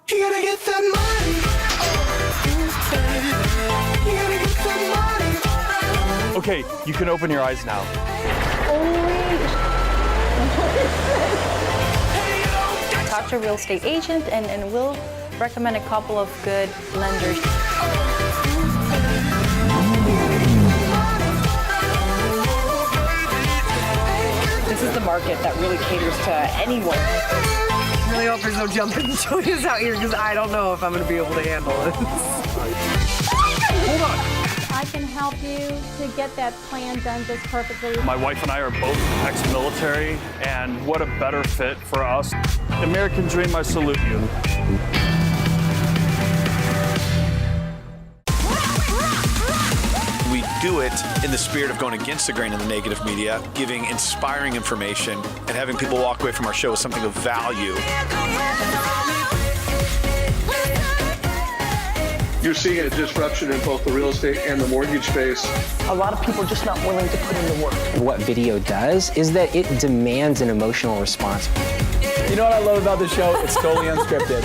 You gotta get that money. You gotta get that money. Okay, you can open your eyes now. Talk to a real estate agent and we'll recommend a couple of good lenders. This is the market that really caters to anyone. I really hope there's no jumping Julia's out here because I don't know if I'm going to be able to handle this. Hold on. I can help you to get that plan done just perfectly. My wife and I are both ex-military, and what a better fit for us. American Dream, I salute you. We do it in the spirit of going against the grain of the negative media, giving inspiring information, and having people walk away from our show with something of value. You're seeing a disruption in both the real estate and the mortgage space. A lot of people are just not willing to put in the work. What video does is that it demands an emotional response. You know what I love about the show? It's totally unscripted.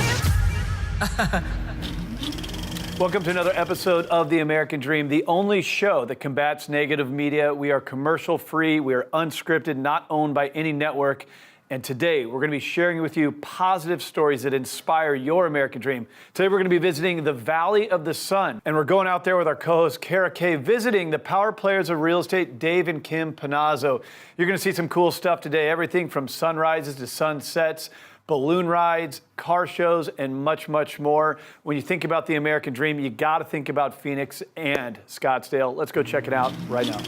Welcome to another episode of The American Dream, the only show that combats negative media. We are commercial free, we are unscripted, not owned by any network. And today, we're going to be sharing with you positive stories that inspire your American dream. Today, we're going to be visiting the Valley of the Sun. And we're going out there with our co-host, Kara Kay, visiting the power players of real estate, Dave and Kim Panozzo. You're going to see some cool stuff today, everything from sunrises to sunsets, balloon rides, car shows, and much, much more. When you think about the American dream, you got to think about Phoenix and Scottsdale. Let's go check it out right now.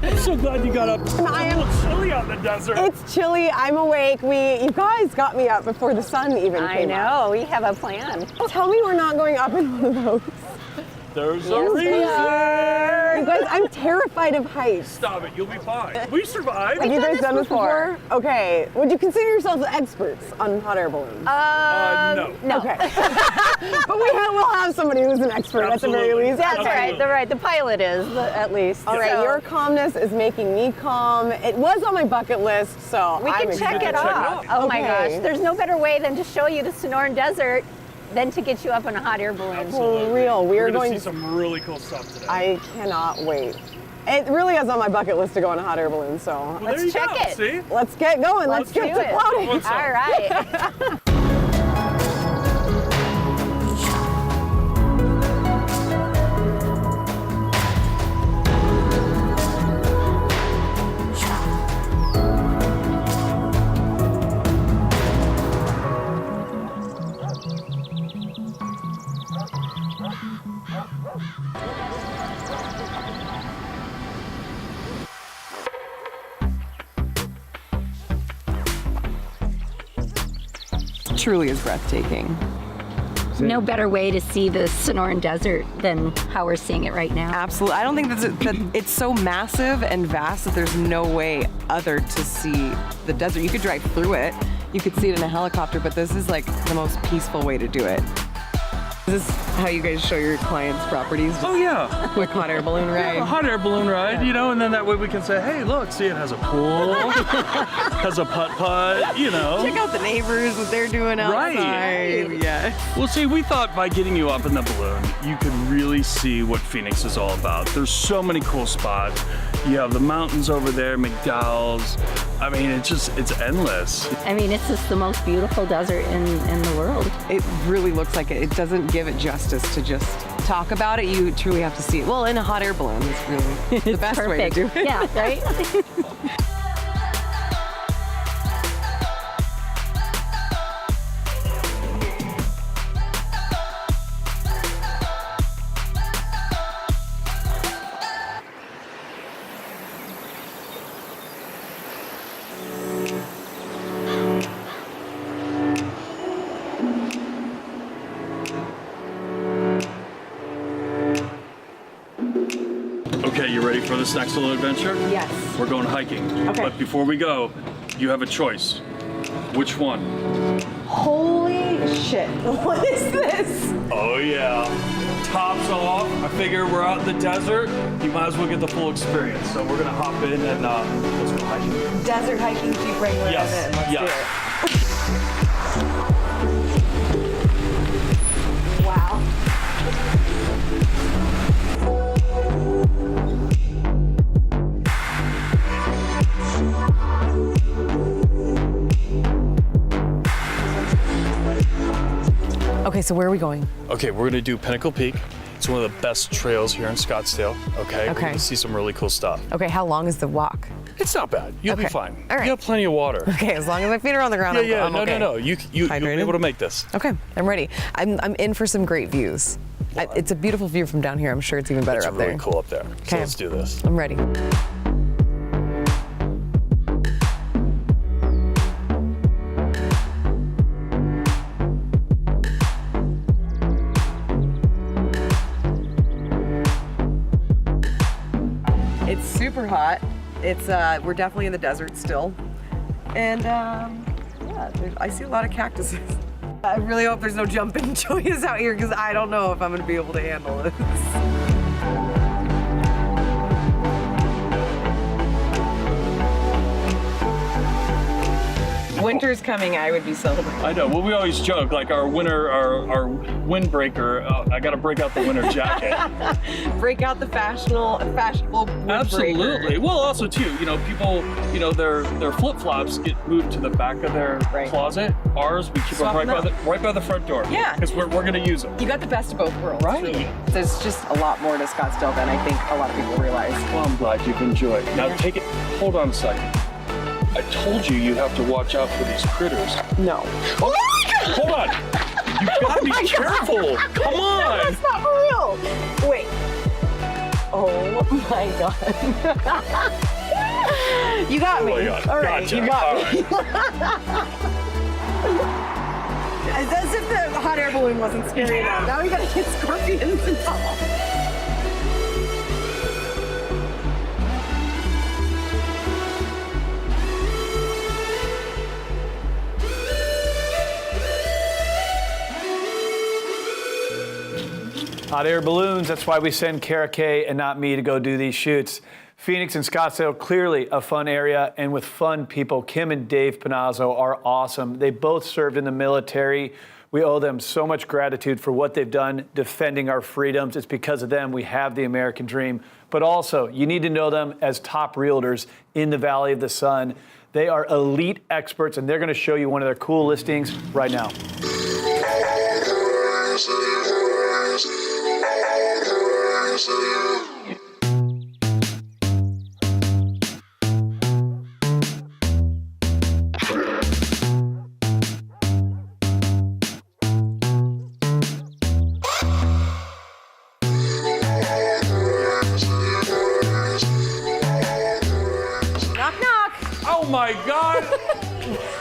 I'm so glad you got up. It's a little chilly out in the desert. It's chilly. I'm awake. You guys got me up before the sun even came up. I know. We have a plan. Tell me we're not going up in one of those. There's a reason. You guys, I'm terrified of heights. Stop it. You'll be fine. We survived. Have you guys done this before? Okay. Would you consider yourselves experts on hot air balloons? No. Okay. But we'll have somebody who's an expert at the very least. That's right. The pilot is, at least. All right, your calmness is making me calm. It was on my bucket list, so we can check it off. Oh my gosh, there's no better way than to show you the Sonoran Desert than to get you up in a hot air balloon. Absolutely. For real, we're going to see some really cool stuff today. I cannot wait. It really is on my bucket list to go on a hot air balloon, so let's check it. See? Let's get going. Let's get to floating. All right. Truly is breathtaking. No better way to see the Sonoran Desert than how we're seeing it right now. Absolutely. I don't think that it's so massive and vast that there's no way other to see the desert. You could drive through it. You could see it in a helicopter, but this is like the most peaceful way to do it. Is this how you guys show your clients' properties? Oh, yeah. Quick hot air balloon ride. Yeah, a hot air balloon ride, you know, and then that way we can say, hey, look, see, it has a pool, has a putt-putt, you know. Check out the neighbors, what they're doing outside. Right. Yeah. Well, see, we thought by getting you up in the balloon, you could really see what Phoenix is all about. There's so many cool spots. You have the mountains over there, McDowell's. I mean, it's endless. I mean, it's just the most beautiful desert in the world. It really looks like it. It doesn't give it justice to just talk about it. You truly have to see it. Well, in a hot air balloon, it's really the best way to do it. Yeah, right? for this next little adventure? Yes. We're going hiking. Okay. But before we go, you have a choice. Which one? Holy shit. What is this? Oh yeah. Tops off. I figure we're out in the desert. You might as well get the full experience. So we're gonna hop in and let's go hiking. Desert hiking Jeep Wrangler. Yes. Let's Yes. do it. Wow. Okay, so where are we going? Okay, we're gonna do Pinnacle Peak. It's one of the best trails here in Scottsdale. Okay. We're gonna see some really cool stuff. Okay, how long is the walk? It's not bad. You'll be Okay. fine. All right. You have plenty of water. Okay, as long as my feet are on the ground, Yeah, I'm no, okay. no. You'll be able to make this. Okay, I'm ready. I'm in for some great views. It's a beautiful view from down here. I'm sure it's even better It's up really there. cool up there. So Okay. let's do this. I'm ready. It's super hot. It's we're definitely in the desert still, and yeah, I see a lot of cactuses. I really hope there's no jumping joys out here because I don't know if I'm gonna be able to handle this. Winter's coming, I would be celebrating. I know. Well, we always joke like our windbreaker. I got to break out the winter jacket. Break out the fashionable windbreaker. Absolutely. Well, also too, people, their flip flops get moved to the back of their closet. Ours, we keep them right by the front door. Yeah. Because we're gonna use them. You got the best of both worlds. Right. Really. There's just a lot more to Scottsdale than I think a lot of people realize. Well, I'm glad you've enjoyed. Now take it. Hold on a second. I told you you have to watch out for these critters. No. Hold on. You gotta be careful. Come on. No, that's not for real. Wait. Oh my god. You got me. Oh my God. All right, Gotcha. you got All me. It's as if the hot air balloon wasn't scary enough. Now we gotta get scorpions involved. Hot air balloons, that's why we send Kara Kay and not me to go do these shoots. Phoenix and Scottsdale, clearly a fun area, and with fun people. Kim and Dave Panozzo are awesome. They both served in the military. We owe them so much gratitude for what they've done defending our freedoms. It's because of them we have the American dream. But also, you need to know them as top realtors in the Valley of the Sun. They are elite experts, and they're going to show you one of their cool listings right now. Knock, knock. Oh my God.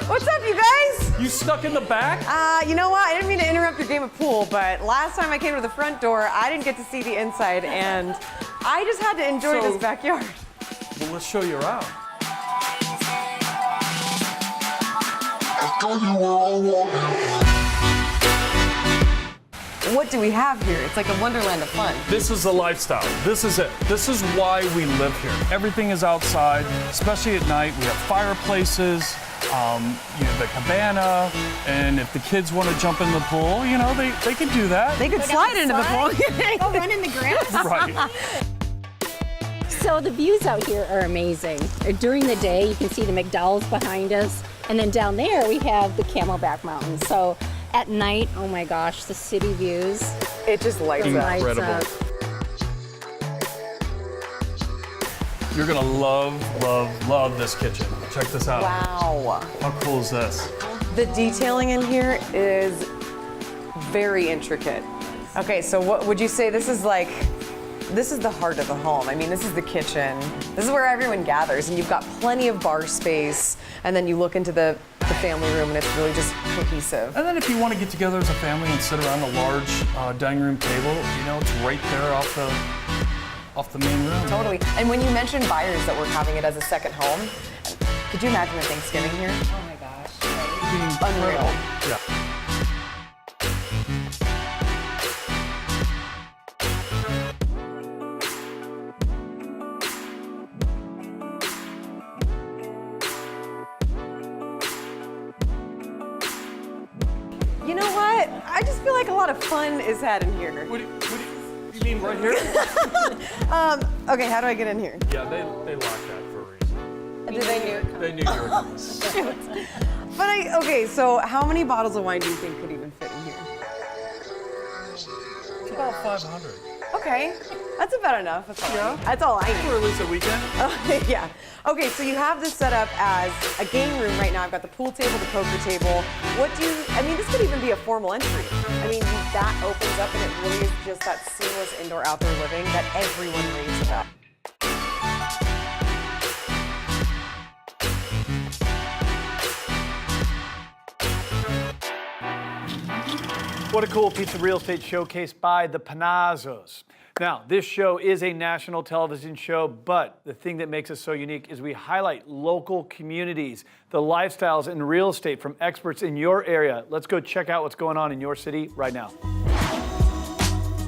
What's up, you guys? You stuck in the back? You know what? I didn't mean to interrupt your game of pool, but last time I came to the front door, I didn't get to see the inside, and I just had to enjoy this backyard. Well, let's show you around. What do we have here? It's like a wonderland of fun. This is the lifestyle. This is it. This is why we live here. Everything is outside, especially at night. We have fireplaces, the cabana, and if the kids want to jump in the pool, they can do that. They could slide into the pool. Go run in the grass. Right. So the views out here are amazing. During the day, you can see the McDowell's behind us. And then down there, we have the Camelback Mountains. So at night, oh my gosh, the city views. It just lights up. Incredible. You're gonna love, love, love this kitchen. Check this out. Wow. How cool is this? The detailing in here is very intricate. Okay, so what would you say this is like? This is the heart of the home. I mean, this is the kitchen. This is where everyone gathers, and you've got plenty of bar space, and then you look into the family room, and it's really just cohesive. And then if you want to get together as a family and sit around a large dining room table, it's right there off off the main room. Totally. And when you mentioned buyers that were having it as a second home, could you imagine a Thanksgiving here? Oh my gosh. Unreal. Yeah. You know what? I just feel like a lot of fun is had in here. What do you mean right here? Okay, how do I get in here? Yeah, they locked that for a reason. Did they knew? They knew you were coming. But okay, so how many bottles of wine do you think could even fit in here? It's about 500. Okay, that's about enough. That's all I need. For at least a weekend. Yeah. Okay, so you have this set up as a game room right now. I've got the pool table, the poker table. I mean, this could even be a formal entry. I mean, that opens up and it really is just that seamless indoor-outdoor living that everyone raves about. What a cool piece of real estate showcase by the Panazzos. Now, this show is a national television show, but the thing that makes us so unique is we highlight local communities, the lifestyles in real estate from experts in your area. Let's go check out what's going on in your city right now.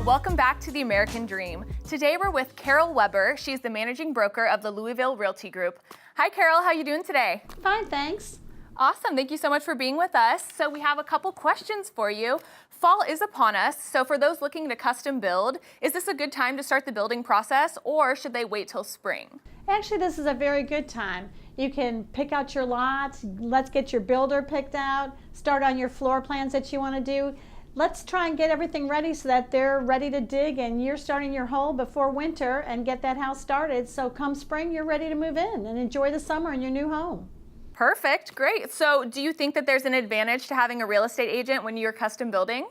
Welcome back to the American Dream. Today we're with Carol Weber. She's the managing broker of the Louisville Realty Group. Hi, Carol. How you doing today? Fine, thanks. Awesome. Thank you so much for being with us. So we have a couple questions for you. Fall is upon us, so for those looking to custom build, is this a good time to start the building process, or should they wait till spring? Actually, this is a very good time. You can pick out your lot. Let's get your builder picked out. Start on your floor plans that you want to do. Let's try and get everything ready so that they're ready to dig and you're starting your hole before winter and get that house started. So come spring, you're ready to move in and enjoy the summer in your new home. Perfect. Great. So do you think that there's an advantage to having a real estate agent when you're custom building?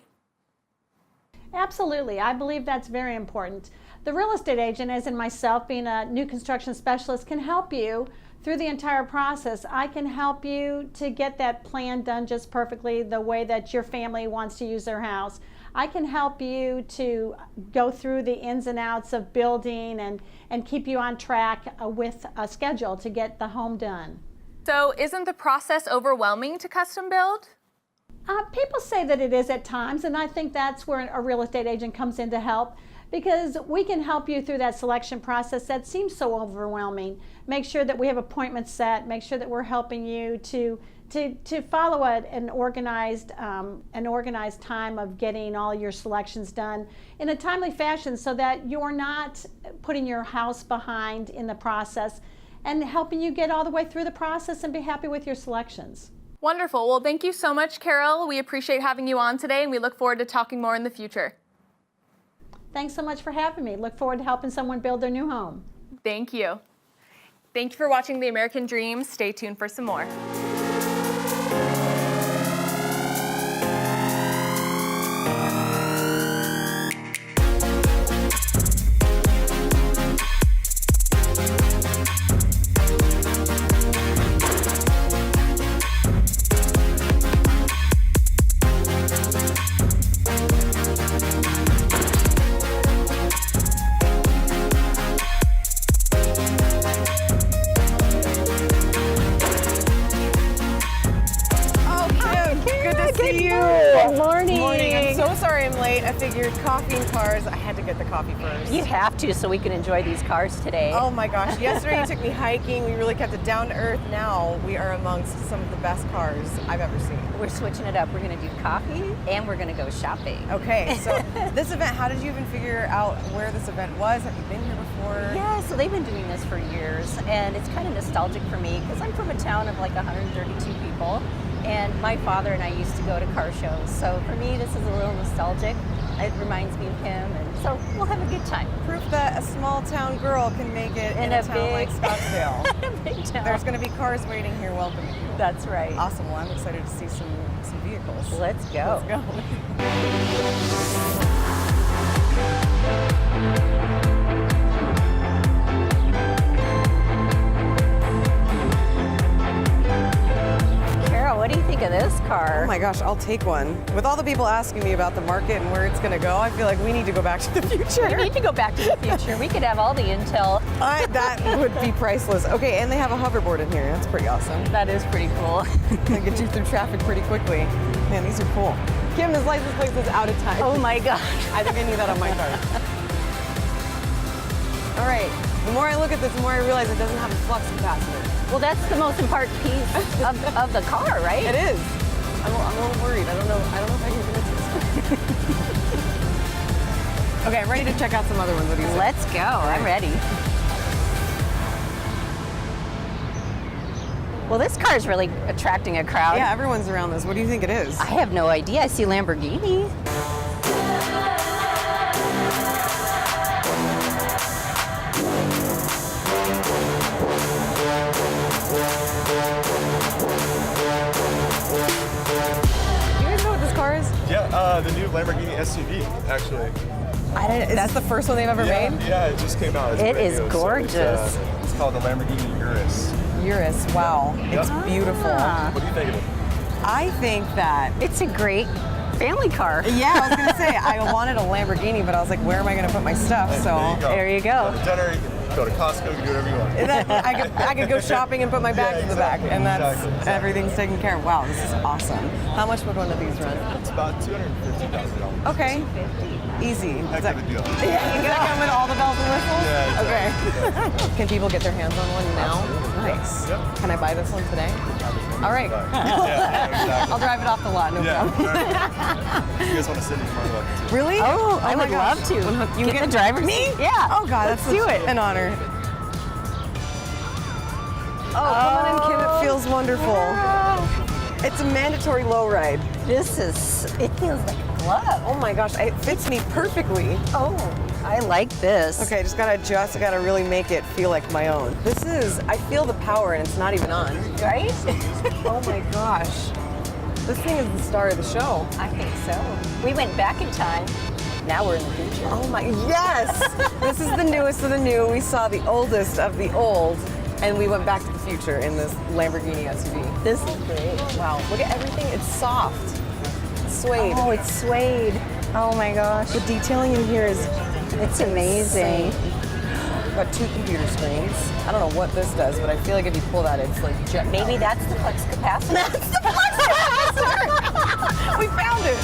Absolutely. I believe that's very important. The real estate agent, as in myself, being a new construction specialist, can help you through the entire process. I can help you to get that plan done just perfectly the way that your family wants to use their house. I can help you to go through the ins and outs of building and keep you on track with a schedule to get the home done. So isn't the process overwhelming to custom build? People say that it is at times, and I think that's where a real estate agent comes in to help, because we can help you through that selection process that seems so overwhelming. Make sure that we have appointments set, make sure that we're helping you to follow an organized time of getting all your selections done in a timely fashion so that you're not putting your house behind in the process, and helping you get all the way through the process and be happy with your selections. Wonderful. Well, thank you so much, Carol. We appreciate having you on today, and we look forward to talking more in the future. Thanks so much for having me. Look forward to helping someone build their new home. Thank you. Thank you for watching The American Dream. Stay tuned for some more. I figured coffee and cars, I had to get the coffee first. You have to, so we can enjoy these cars today. Oh my gosh, yesterday you took me hiking, we really kept it down to earth. Now we are amongst some of the best cars I've ever seen. We're switching it up. We're going to do coffee and we're going to go shopping. Okay, so this event, how did you even figure out where this event was? Have you been here before? Yeah, so they've been doing this for years, and it's kind of nostalgic for me because I'm from a town of like 132 people. And my father and I used to go to car shows. So for me, this is a little nostalgic. It reminds me of him, and so we'll have a good time. Proof that a small town girl can make it in a town like Scottsdale. A big town. There's going to be cars waiting here welcoming you. That's right. Awesome. Well, I'm excited to see some vehicles. Let's go. Let's go. Carol, what do you think Look at this car. Oh my gosh, I'll take one. With all the people asking me about the market and where it's going to go, I feel like we need to go back to the future. We need to go back to the future. We could have all the intel. That would be priceless. Okay, and they have a hoverboard in here. That's pretty awesome. That is pretty cool. They get you through traffic pretty quickly. Man, these are cool. Kim, his license plate is out of time. Oh my gosh. I think I need that on my car. All right, the more I look at this, the more I realize it doesn't have a flux capacitor. Well, that's the most important piece of the car, right? It is. I'm a little worried. I don't know if I can convince this. Okay, I'm ready to check out some other ones. What do you say? Let's go. I'm ready. Well, this car is really attracting a crowd. Yeah, everyone's around this. What do you think it is? I have no idea. I see Lamborghini. Do you guys know what this car is? Yeah, the new Lamborghini SUV, actually. Is that the first one they've ever made? Yeah, it just came out. It is gorgeous. It's called the Lamborghini Urus. Urus, wow. It's beautiful. What do you think of it? I think that It's a great family car. yeah, I was gonna say I wanted a Lamborghini, but I was like, where am I gonna put my stuff? So There you go. Go to dinner, you can go to Costco, you can do whatever you want. I could go shopping and put my bags in the back, and that's everything's taken care of. Wow, this is awesome. How much would one of these run? It's about $250,000. Okay, easy. Heck of a deal. Yeah, you gotta come with all the bells and whistles? Yeah, Okay. Can people get their hands on one now? Nice. Yep. Can I buy this one today? All right. Yeah, exactly. I'll drive it off the lot, no problem. You guys want to sit in front of it? Really? Oh, I my would gosh. love to. You Get get the driver's me? seat. Yeah. Oh God, Let's do it. An honor. Oh, come on in, Kim. It feels wonderful. It's a mandatory low ride. It feels like a glove. Oh my gosh, it fits me perfectly. Oh, I like this. Okay, I just gotta adjust. I gotta really make it feel like my own. I feel the power and it's not even on. Right? Oh my gosh. This thing is the star of the show. I think so. We went back in time. Now we're in the future. Oh my, yes! This is the newest of the new. We saw the oldest of the old, and we went back to the future in this Lamborghini SUV. This is great. Wow, look at everything. It's soft. It's suede. Oh, it's suede. Oh my gosh. The detailing in here is It's amazing. We've got two computer screens. I don't know what this does, but I feel like if you pull that, it's like jet Maybe power. that's the flux capacitor. That's the flux capacitor! We found it!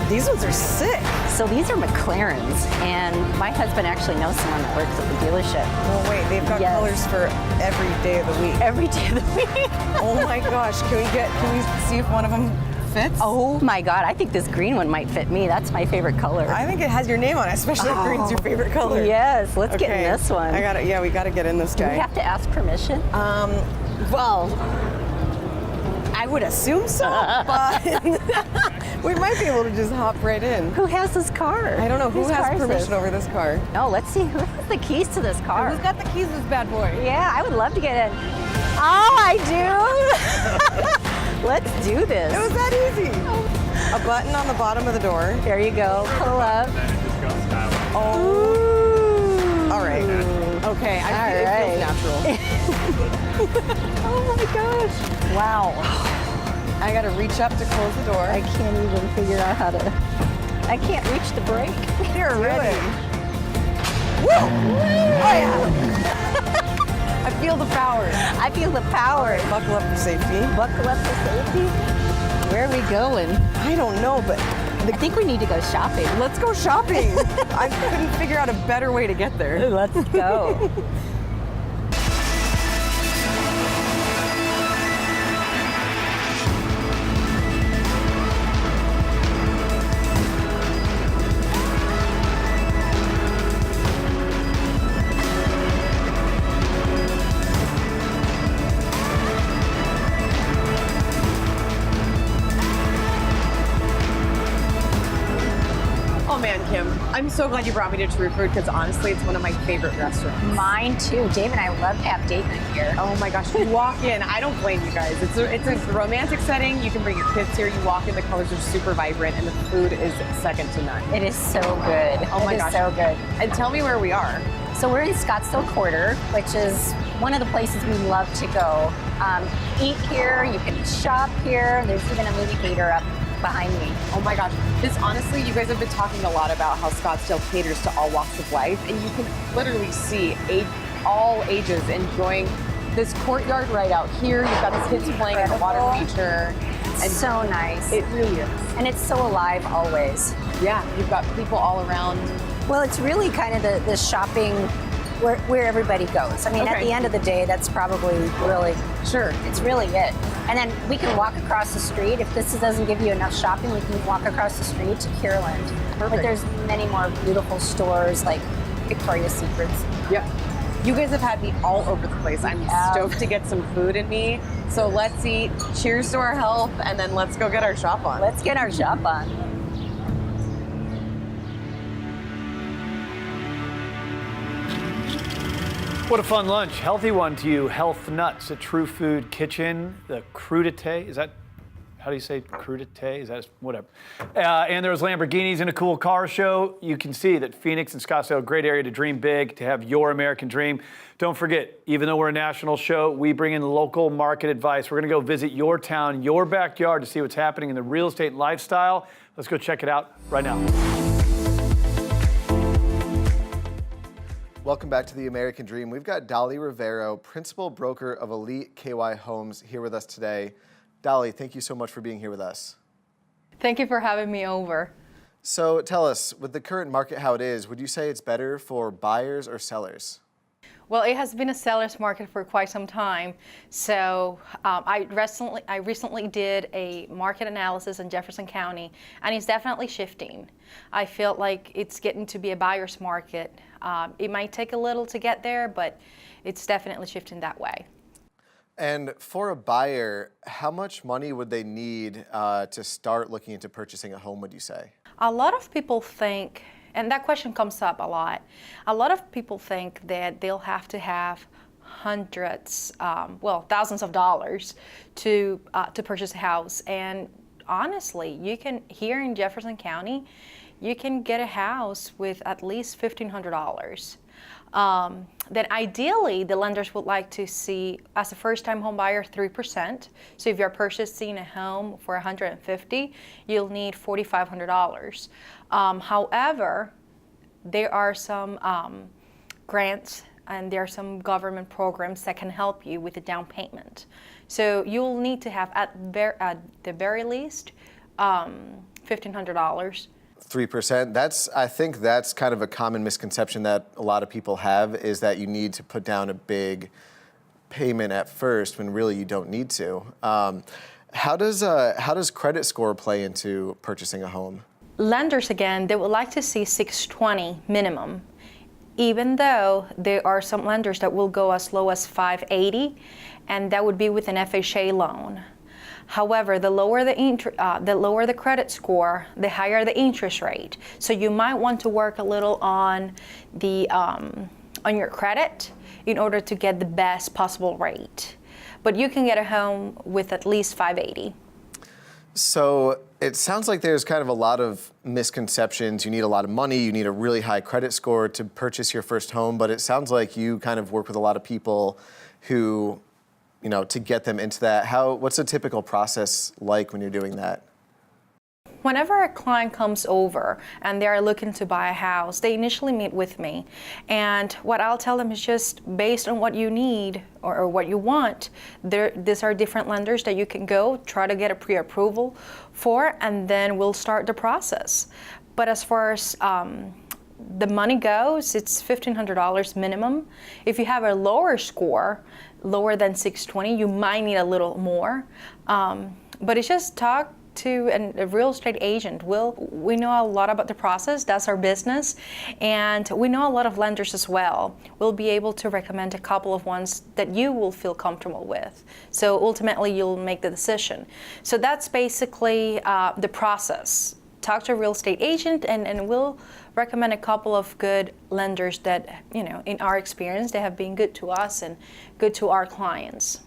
These ones are sick. So these are McLarens, and my husband actually knows someone that works at the dealership. No, wait, they've got Yes. colors for every day of the week. Every day of the week. Oh my gosh, can we see if one of them fits? Oh my God, I think this green one might fit me. That's my favorite color. I think it has your name on it, especially if green's your favorite color. Yes, let's get in this one. We gotta get in this Do guy. we have to ask permission? Well, I would assume so, but we might be able to just hop right in. Who has this car? I don't know who Whose car has is permission this? over this car. No, let's see who has the keys to this car. Who's got the keys to this bad boy? Yeah, I would love to get in. Oh, I do. Let's do this. It was that easy. A button on the bottom of the door. There you go. Pull up. Oh. Ooh. All right. Okay. It feels natural. Oh my gosh. Wow. I gotta reach up to close the door. I can't even figure out how to. I can't reach the brake. You're ready. Woo! Oh yeah. I feel the power. I feel the power. Right, buckle up for safety. Buckle up for safety. Where are we going? I don't know, but I think we need to go shopping. let's go shopping. I couldn't figure out a better way to get there. Let's go. Oh man, Kim, I'm so glad you brought me to True Food because honestly, it's one of my favorite restaurants. Mine too. Dave and I love to have date night here. Oh my gosh, you walk in, I don't blame you guys. It's a romantic setting. You can bring your kids here. You walk in, the colors are super vibrant, and the food is second to none. It is so good. Oh my gosh. It is so good. And tell me where we are. So we're in Scottsdale Quarter, which is one of the places we love to go. Eat here, you can shop here. There's even a movie theater up behind me. Oh my gosh. This honestly, you guys have been talking a lot about how Scottsdale caters to all walks of life, and you can literally see all ages enjoying this courtyard right out here. You've got the kids playing in the water feature. And so nice. It really is. And it's so alive always. Yeah, you've got people all around. Well, it's really kind of the shopping where everybody goes. I mean, at the end of the day, that's probably really, it's really it. And then we can walk across the street. If this doesn't give you enough shopping, we can walk across the street to Kierland. But there's many more beautiful stores like Victoria's Secrets. Yep. You guys have had me all over the place. I'm stoked to get some food in me. So let's eat. Cheers to our health, and then let's go get our shop on. Let's get our shop on. What a fun lunch. Healthy one to you. Health Nuts at True Food Kitchen. The crudité, is that, how do you say crudité? Is that, whatever. And there was Lamborghinis and a cool car show. You can see that Phoenix and Scottsdale, great area to dream big, to have your American dream. Don't forget, even though we're a national show, we bring in local market advice. We're gonna go visit your town, your backyard to see what's happening in the real estate and lifestyle. Let's go check it out right now. Welcome back to the American Dream. We've got Dolly Rivero, principal broker of Elite KY Homes, here with us today. Dolly, thank you so much for being here with us. Thank you for having me over. So tell us, with the current market how it is, would you say it's better for buyers or sellers? Well, it has been a seller's market for quite some time. So I recently did a market analysis in Jefferson County, and it's definitely shifting. I feel like it's getting to be a buyer's market. It might take a little to get there, but it's definitely shifting that way. And for a buyer, how much money would they need to start looking into purchasing a home, would you say? A lot of people think, and that question comes up a lot, a lot of people think that they'll have to have hundreds, thousands of dollars to purchase a house. And honestly, you can, here in Jefferson County, you can get a house with at least $1,500. Then ideally, the lenders would like to see, as a first-time home buyer, 3%. So if you're purchasing a home for $150,000, you'll need $4,500. However, there are some grants and there are some government programs that can help you with the down payment. So you'll need to have, at the very least, $1,500. 3%. I think that's kind of a common misconception that a lot of people have, is that you need to put down a big payment at first when really you don't need to. How does credit score play into purchasing a home? Lenders, again, they would like to see 620 minimum, even though there are some lenders that will go as low as 580, and that would be with an FHA loan. However, the lower the credit score, the higher the interest rate. So you might want to work a little on your credit in order to get the best possible rate. But you can get a home with at least 580. So it sounds like there's kind of a lot of misconceptions. You need a lot of money, you need a really high credit score to purchase your first home, but it sounds like you kind of work with a lot of people who, to get them into that. What's a typical process like when you're doing that? Whenever a client comes over and they are looking to buy a house, they initially meet with me. And what I'll tell them is just based on what you need or what you want, these are different lenders that you can go, try to get a pre-approval for, and then we'll start the process. But as far as the money goes, it's $1,500 minimum. If you have a lower score, lower than 620, you might need a little more. But it's just talk to a real estate agent. We know a lot about the process, that's our business, and we know a lot of lenders as well. We'll be able to recommend a couple of ones that you will feel comfortable with. So ultimately you'll make the decision. So that's basically the process. talk to a real estate agent, and we'll recommend a couple of good lenders that, in our experience, they have been good to us and good to our clients.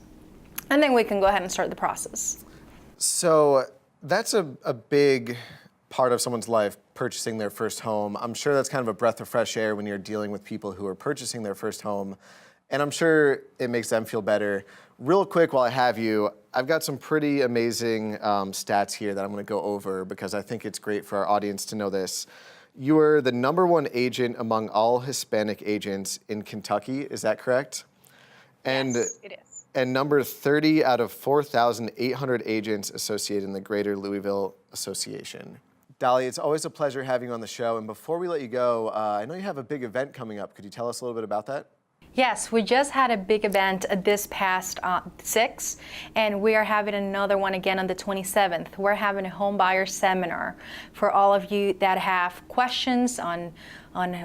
And then we can go ahead and start the process. So that's a big part of someone's life, purchasing their first home. I'm sure that's kind of a breath of fresh air when you're dealing with people who are purchasing their first home. And I'm sure it makes them feel better. Real quick, while I have you, I've got some pretty amazing stats here that I'm going to go over because I think it's great for our audience to know this. You are the #1 agent among all Hispanic agents in Kentucky. Is that correct? And, yes, it is. And number 30 out of 4,800 agents associated in the Greater Louisville Association. Dolly, it's always a pleasure having you on the show. And before we let you go, I know you have a big event coming up. Could you tell us a little bit about that? Yes, we just had a big event this past 6th, and we are having another one again on the 27th. We're having a home buyer seminar for all of you that have questions on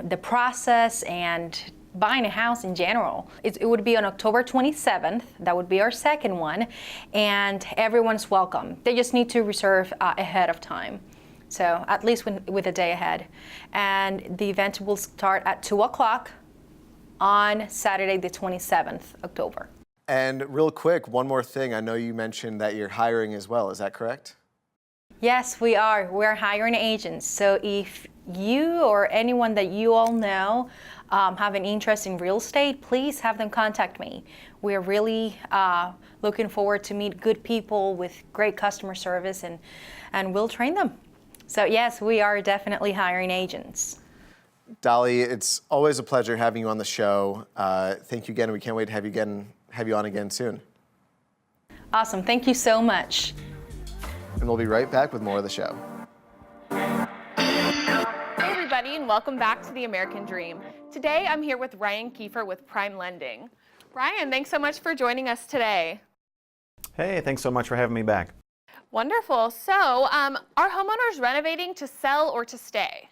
the process and buying a house in general. It would be on October 27th. That would be our second one, and everyone's welcome. They just need to reserve ahead of time. So at least with a day ahead. And the event will start at 2 o'clock. On Saturday, the 27th October. And real quick, one more thing. I know you mentioned that you're hiring as well. Is that correct? Yes, we are. We're hiring agents. So if you or anyone that you all know have an interest in real estate, please have them contact me. We're really looking forward to meet good people with great customer service, and we'll train them. So yes, we are definitely hiring agents. Dolly, it's always a pleasure having you on the show. Thank you again. We can't wait to have you on again soon. Awesome. Thank you so much. And we'll be right back with more of the show. Hey everybody, and welcome back to The American Dream. Today I'm here with Ryan Kiefer with Prime Lending. Ryan, thanks so much for joining us today. Hey, thanks so much for having me back. Wonderful. So, are homeowners renovating to sell or to stay?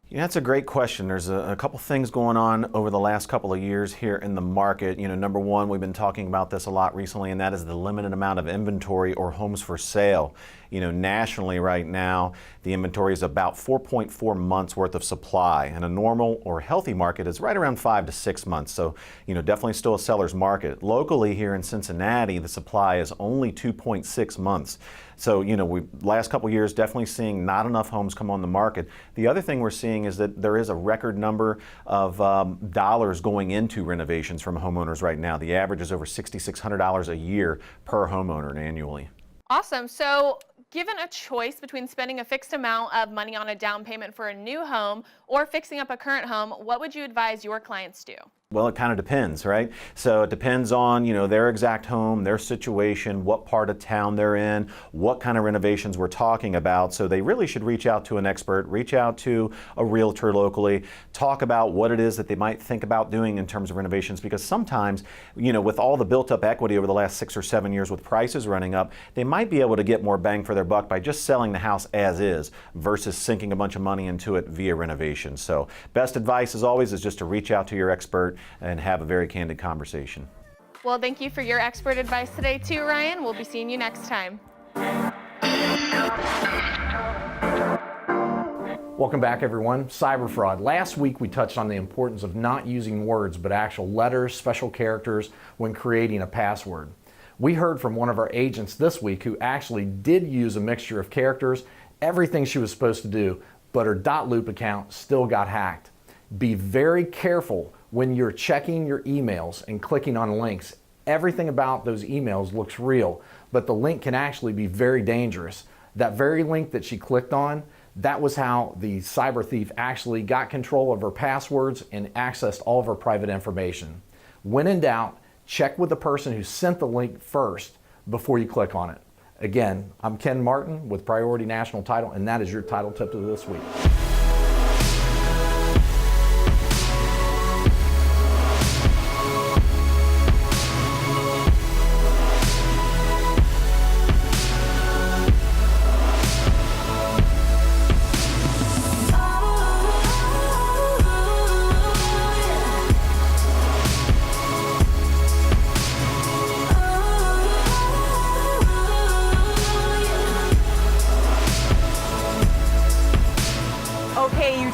You know, that's a great question. There's a couple things going on over the last couple of years here in the market. You know, number one, we've been talking about this a lot recently, and that is the limited amount of inventory or homes for sale. You know, nationally right now, the inventory is about 4.4 months worth of supply, and a normal or healthy market is right around 5 to 6 months. So, you know, definitely still a seller's market. Locally here in Cincinnati, the supply is only 2.6 months. So, you know, last couple of years definitely seeing not enough homes come on the market. The other thing we're seeing is that there is a record number of dollars going into renovations from homeowners right now. The average is over $6,600 a year per homeowner annually. Awesome. So, given a choice between spending a fixed amount of money on a down payment for a new home or fixing up a current home, what would you advise your clients do? Well, it kind of depends, right? So it depends on, you know, their exact home, their situation, what part of town they're in, what kind of renovations we're talking about. So they really should reach out to an expert, reach out to a realtor locally, talk about what it is that they might think about doing in terms of renovations, because sometimes, you know, with all the built up equity over the last 6 or 7 years with prices running up, they might be able to get more bang for their buck by just selling the house as is versus sinking a bunch of money into it via renovation. So best advice as always is just to reach out to your expert and have a very candid conversation. Well, thank you for your expert advice today too, Ryan. We'll be seeing you next time. Welcome back, everyone. Cyber fraud. Last week we touched on the importance of not using words but actual letters, special characters when creating a password. We heard from one of our agents this week who actually did use a mixture of characters, everything she was supposed to do, but her .loop account still got hacked. Be very careful when you're checking your emails and clicking on links. Everything about those emails looks real, but the link can actually be very dangerous. That very link that she clicked on, that was how the cyber thief actually got control of her passwords and accessed all of her private information. When in doubt, check with the person who sent the link first before you click on it. Again, I'm Ken Martin with Priority National Title, and that is your title tip of this week.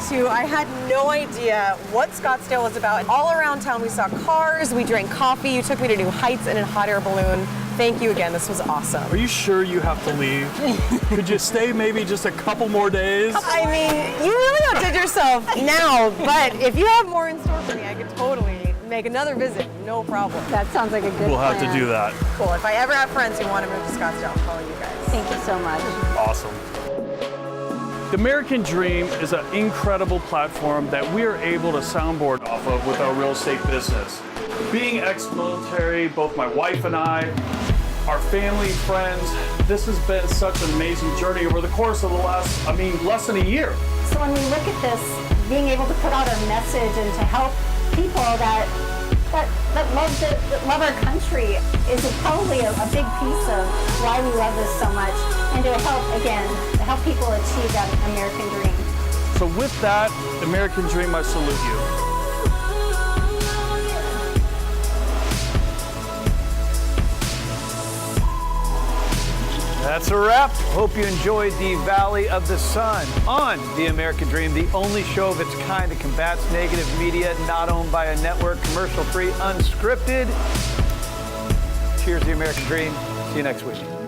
too. I had no idea what Scottsdale was about. All around town we saw cars, we drank coffee, you took me to new heights in a hot air balloon. Thank you again, this was awesome. Are you sure you have to leave? Could you stay maybe just a couple more days? I mean, you really outdid yourself now, but if you have more in store for me, I could totally make another visit, no problem. That sounds like a good We'll have plan. to do that. Cool, if I ever have friends who want to move to Scottsdale, I'll call you guys. Thank you so much. Awesome. The American Dream is an incredible platform that we are able to soundboard off of with our real estate business. Being ex-military, both my wife and I, our family, friends, this has been such an amazing journey over the course of the last, less than a year. So when we look at this, being able to put out our message and to help people that love our country is probably a big piece of why we love this so much, and to help people achieve that American dream. So with that, American Dream, I salute you. That's a wrap. Hope you enjoyed the Valley of the Sun on The American Dream, the only show of its kind that combats negative media, not owned by a network, commercial-free, unscripted. Cheers, The American Dream. See you next week.